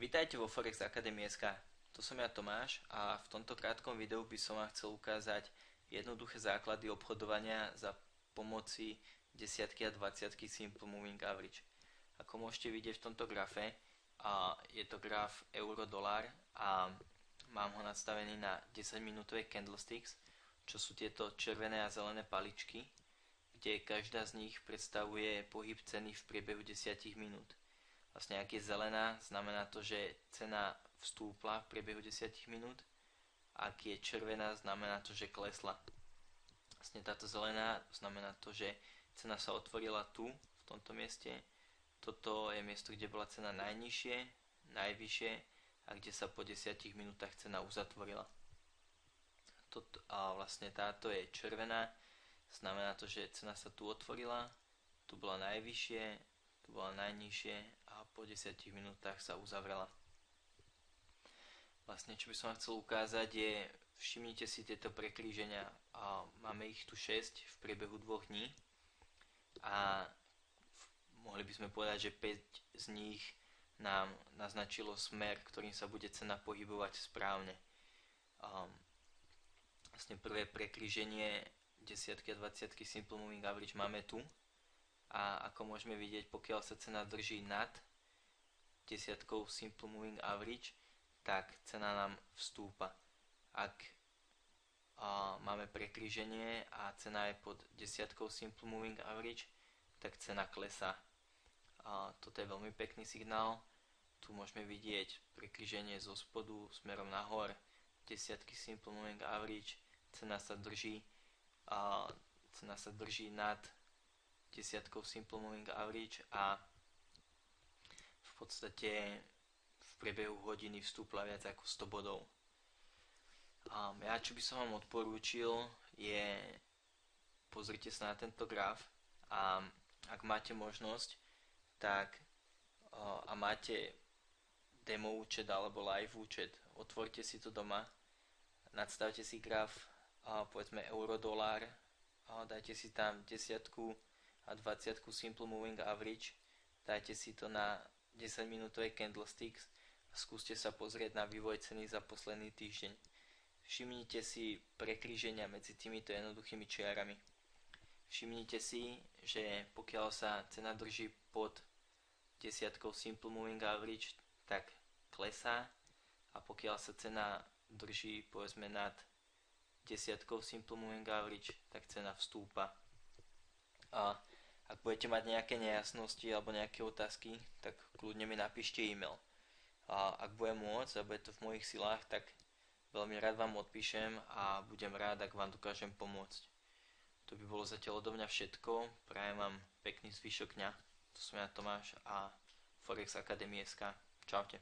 Vítajte vo Forex Academy.sk. To som ja Tomáš a v tomto krátkom videu by som vám chcel ukázať jednoduché základy obchodovania za pomoci desiatky a dvaciatky Simple Moving Average. Ako môžete vidieť v tomto grafe, je to graf euro-dolár a mám ho nastavený na 10-minútové candlesticks, čo sú tieto červené a zelené paličky, kde každá z nich predstavuje pohyb ceny v priebehu 10 minút. Vlastne ak je zelená, znamená to, že cena vstúpla v priebehu 10 minút. Ak je červená, znamená to, že klesla. Vlastne táto zelená znamená to, že cena sa otvorila tu, v tomto mieste. Toto je miesto, kde bola cena najnižšie, najvyššie a kde sa po 10 minútach cena uzatvorila. Vlastne táto je červená, znamená to, že cena sa tu otvorila, tu bola najvyššie, bola najnižšie a po 10 minútach sa uzavrela. Vlastne čo by som vám chcel ukázať je, všimnite si tieto prekríženia, máme ich tu 6 v priebehu 2 dní a mohli by sme povedať, že 5 z nich nám naznačilo smer, ktorým sa bude cena pohybovať správne. Vlastne prvé prekríženie desiatky a dvaciatky Simple Moving Average máme tu. A ako môžeme vidieť, pokiaľ sa cena drží nad desiatkou Simple Moving Average, tak cena nám vstúpa. Ak máme prekríženie a cena je pod desiatkou Simple Moving Average, tak cena klesá. Toto je veľmi pekný signál. Tu môžeme vidieť prekríženie zo spodu smerom nahor, desiatky Simple Moving Average, cena sa drží nad desiatkou Simple Moving Average a v podstate v priebehu hodiny vstúpla viac ako 100 bodov. Ja čo by som vám odporúčil je pozrite sa na tento graf a ak máte možnosť tak a máte demo účet alebo live účet, otvorte si to doma, nadstavte si graf povedzme euro-dolár, dajte si tam desiatku a 20 Simple Moving Average, dajte si to na 10 minútové candlesticks a skúste sa pozrieť na vývoj ceny za posledný týždeň. Všimnite si prekríženia medzi týmito jednoduchými čiarami. Všimnite si, že pokiaľ sa cena drží pod desiatkou Simple Moving Average, tak klesá a pokiaľ sa cena drží povedzme nad desiatkou Simple Moving Average, tak cena vstúpa. Ak budete mať nejaké nejasnosti alebo nejaké otázky, tak kľudne mi napíšte e-mail. Ak budem môcť a bude to v mojich silách, tak veľmi rád vám odpíšem a budem rád, ak vám dokážem pomôcť. To by bolo zatiaľ odo mňa všetko. Prajem vám pekný zvyšok dňa. To som ja Tomáš a Forex Academy.sk. Čaute.